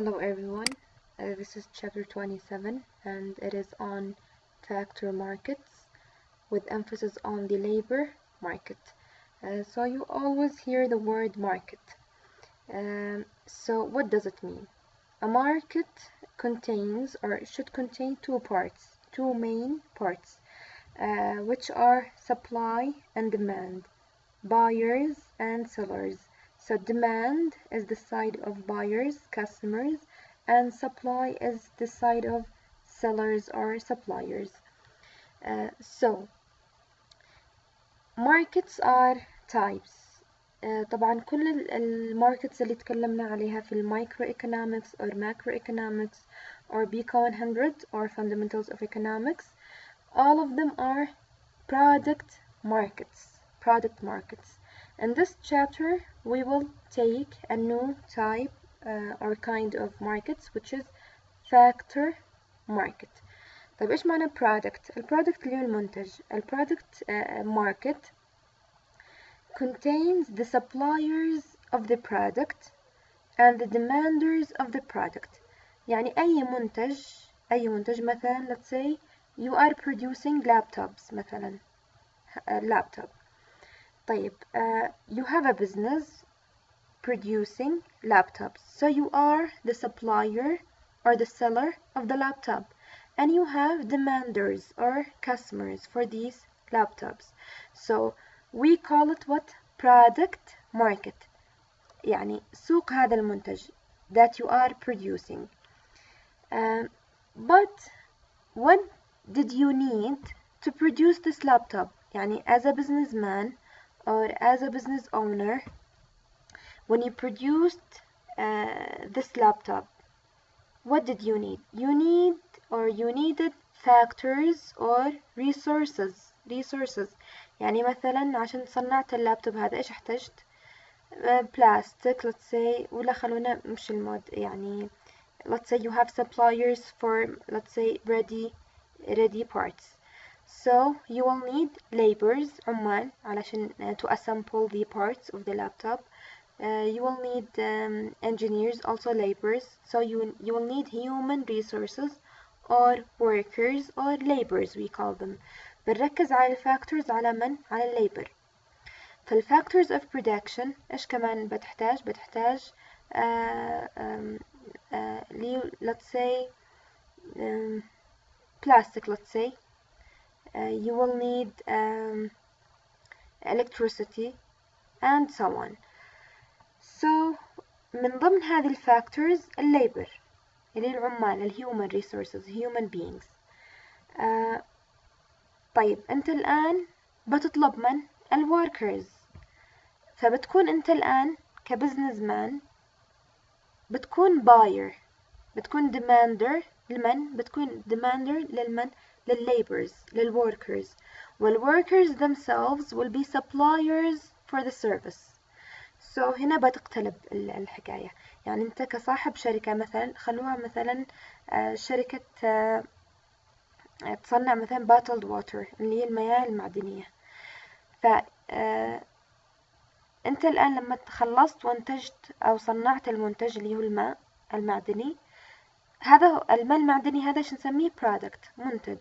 Hello everyone, this is chapter 27 and it is on factor markets with emphasis on the labor market. So you always hear the word market. So what does it mean? A market contains or should contain two main parts, which are supply and demand, buyers and sellers. So demand is the side of buyers, customers, and supply is the side of sellers or suppliers. So markets are types. طبعا كل الماركتس اللي تكلمنا عليها في المايكرو economics or macro economics or BK 100 or fundamentals of economics, all of them are product markets. In this chapter, we will take a new type or kind of markets, which is factor market. طيب إيش معنى product؟ البرودكت اللي هو المنتج. البرودكت market contains the suppliers of the product and the demanders of the product. يعني أي منتج مثلا let's say you are producing laptops مثلا laptop. طيب you have a business producing laptops, so you are the supplier or the seller of the laptop, and you have demanders or customers for these laptops. So we call it what? Product market. يعني سوق هذا المنتج that you are producing. But what did you need to produce this laptop? يعني as a businessman or as a business owner, when you produced this laptop, what did you need? You needed factors or resources. يعني مثلا عشان صنعت اللابتوب هذا إيش احتجت؟ بلاستيك let's say، ولا خلونا مش المود يعني let's say you have suppliers for let's say ready parts. So you will need laborers عمال علشان to assemble the parts of the laptop. You will need engineers, also laborers. So you will need human resources or workers or laborers we call them. بنركز على الفاكتورز على من؟ على الليبر. فالفاكتورز of production إيش كمان بتحتاج let's say plastic let's say. You will need electricity and so on. So من ضمن هذه الفاكتورز الليبر اللي العمال الهيومن resources human beings. طيب أنت الآن بتطلب من؟ الوركرز. فبتكون أنت الآن كبزنس مان بتكون باير، بتكون demander لمن؟ بتكون demander للمن؟ للليبرز للworkers، والworkers themselves will be suppliers for the service. So هنا بتقتلب الحكاية. يعني أنت كصاحب شركة مثلا، خلوها مثلا شركة تصنع مثلا bottled water اللي هي المياه المعدنية. ف أنت الآن لما خلصت وانتجت أو صنعت المنتج اللي هو الماء المعدني، هذا الماء المعدني هذا شو نسميه product منتج.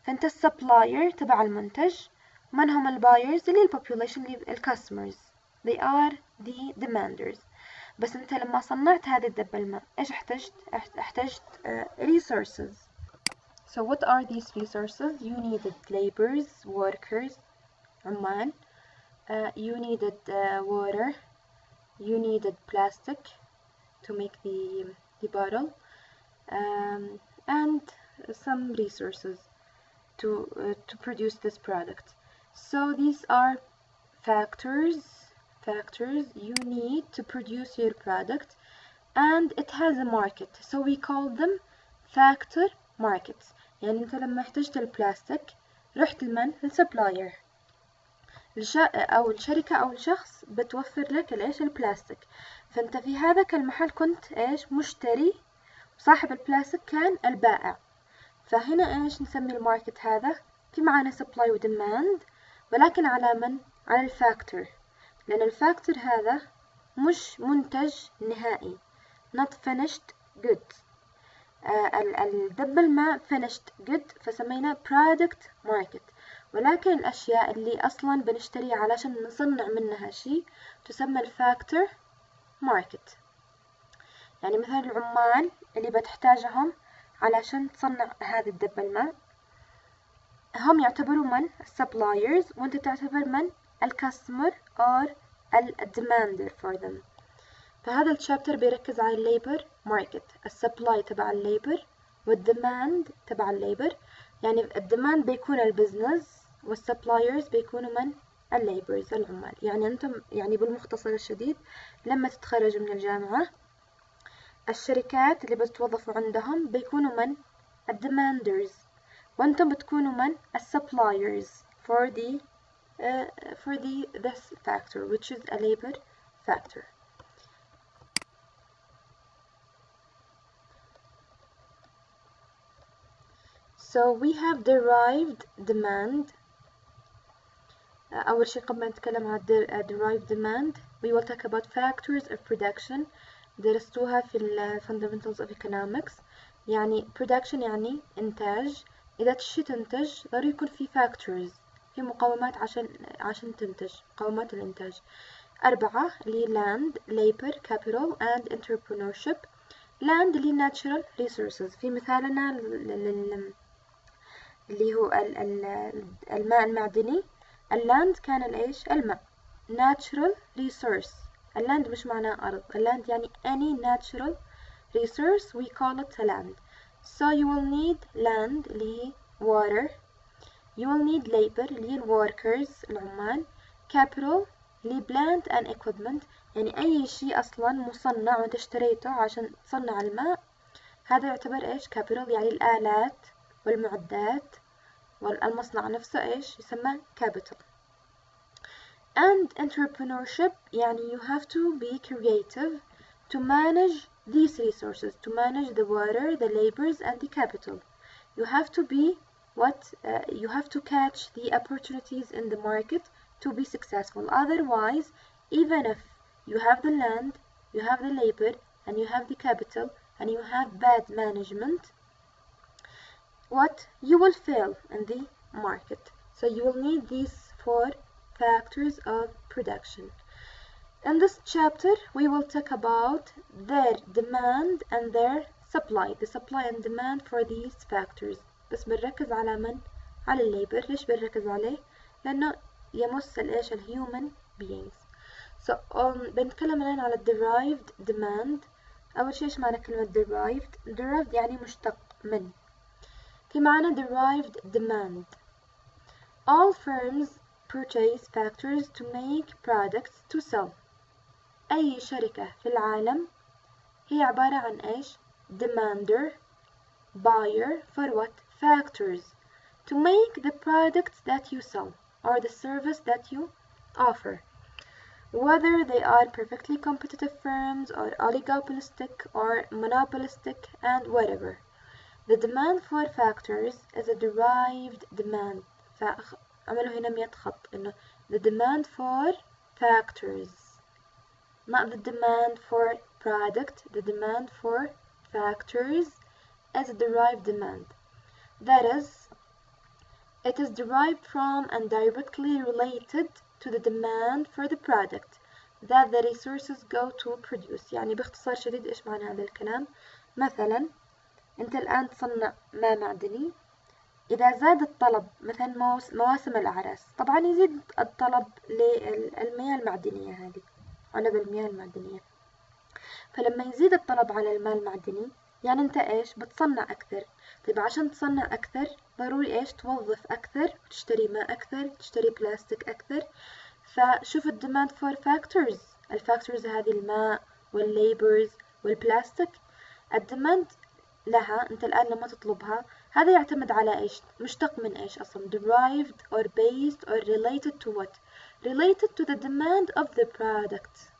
فأنت السبلاير تبع المنتج. من هم البايرز؟ اللي البوبوليشن اللي الكاستمرز. They are the demanders. بس أنت لما صنعت هذه الدبة الماء إيش احتجت resources. So what are these resources? You needed laborers, workers, عمال. You needed water. You needed plastic to make the bottle, and some resources to produce this product. So these are factors you need to produce your product, and it has a market. So we call them factor markets. يعني أنت لما احتجت البلاستيك رحت لمن؟ للسبلاير، أو الشركة أو الشخص بتوفر لك الإيش؟ البلاستيك. فأنت في هذاك المحل كنت إيش؟ مشتري، وصاحب البلاستيك كان البائع. فهنا إيش نسمي الماركت هذا؟ في معانا supply و demand، ولكن على من؟ على الفاكتور، لأن الفاكتور هذا مش منتج نهائي not finished goods. الدب الماء finished good فسميناه product market. ولكن الأشياء اللي أصلا بنشتريها علشان نصنع منها شيء تسمى الفاكتور market. يعني مثلا العمال اللي بتحتاجهم علشان تصنع هذا الدب الماء هم يعتبروا من suppliers، وانت تعتبر من الكاستمر or demander for them. فهذا الشابتر بيركز على الليبر ماركت، السبلاي تبع الليبر والديماند تبع الليبر. يعني الديماند بيكون البزنس والسبلايرز بيكونوا من الليبرز العمال. يعني انتم يعني بالمختصر الشديد لما تتخرجوا من الجامعة الشركات اللي بتوظفوا عندهم بيكونوا من الديماندرز، وانتم بتكونوا من السبلايرز for this factor which is a labor factor. So we have derived demand. أول شيء قبل ما نتكلم عن derived demand we will talk about factors of production. درستوها في ال fundamentals of economics. يعني production يعني إنتاج. إذا تشي تنتج ضروري يكون في factors، في مقومات عشان تنتج، مقومات الإنتاج 4 اللي هي land, labor, capital and entrepreneurship. land اللي natural resources. في مثالنا اللي هو الماء المعدني، اللاند كان الإيش؟ الماء. natural resource. اللاند مش معناه أرض، اللاند يعني any natural resource we call it land. So you will need land اللي هي water. You will need labor اللي هي workers العمال. capital اللي هي plant and equipment، يعني أي شيء أصلا مصنع وأنت اشتريته عشان تصنع الماء هذا يعتبر إيش؟ capital. يعني الآلات والمعدات والمصنع نفسه إيش يسمى capital. And entrepreneurship يعني you have to be creative to manage these resources, to manage the water, the labors and the capital. You have to be you have to catch the opportunities in the market to be successful. Otherwise, even if you have the land, you have the labor and you have the capital and you have bad management, you will fail in the market. So you will need these 4 factors of production. In this chapter we will talk about their demand and their supply, the supply and demand for these factors. بس بنركز على من؟ على الليبر. ليش بنركز عليه؟ لأنه يمس الإيش؟ الهيومن beings. So بنتكلم الآن على derived demand. أول شيء إيش معنى كلمة derived؟ derived يعني مشتق من. في معنى derived demand. All firms purchase factors to make products to sell. أي شركة في العالم هي عبارة عن إيش؟ demander, buyer for what? factors to make the products that you sell or the service that you offer, whether they are perfectly competitive firms or oligopolistic or monopolistic and whatever. The demand for factors is a derived demand. عملوا هنا 100 خط إنه the demand for factors, not the demand for product. The demand for factors is a derived demand. That is, it is derived from and directly related to the demand for the product that the resources go to produce. يعني باختصار شديد إيش معنى هذا الكلام؟ مثلا أنت الآن تصنع ماء معدني، إذا زاد الطلب مثلا مواسم الأعراس طبعا يزيد الطلب للمياه المعدنية هذه، علب المياه المعدنية. فلما يزيد الطلب على الماء المعدني يعني أنت إيش؟ بتصنع أكثر. طيب عشان تصنع أكثر ضروري إيش؟ توظف أكثر، تشتري ماء أكثر، تشتري بلاستيك أكثر. فشوف الديماند فور فاكتورز، الفاكتورز هذه الماء والليبرز والبلاستيك، الديماند لها أنت الآن لما تطلبها هذا يعتمد على إيش؟ مشتق من إيش أصلا؟ derived or based or related to what? related to the demand of the product.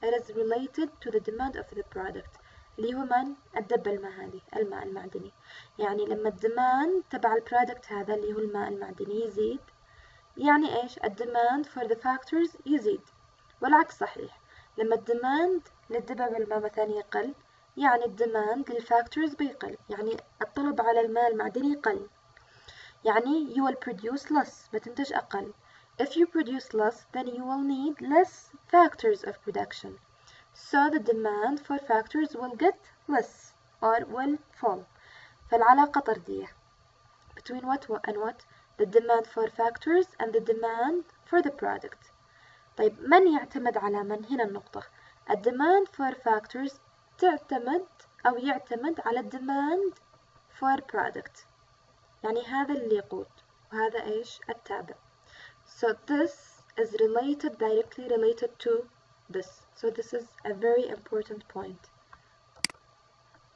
It is related to the demand of the product اللي هو من؟ الدب الماء هذه، الماء المعدني. يعني لما الديماند تبع البرودكت هذا اللي هو الماء المعدني يزيد يعني إيش؟ الديماند for the factors يزيد. والعكس صحيح، لما الديماند للدبب الماء مثلا يقل يعني الديماند للفاكتورز بيقل، يعني الطلب على المال المعدني قل، يعني you will produce less، بتنتج أقل. If you produce less, then you will need less factors of production. So the demand for factors will get less or will fall. فالعلاقة طردية between what and what? The demand for factors and the demand for the product. طيب من يعتمد على من؟ هنا النقطة. الديماند for factors تعتمد أو يعتمد على الديماند for product، يعني هذا اللي يقود وهذا إيش؟ التابع. So this is directly related to this. So this is a very important point.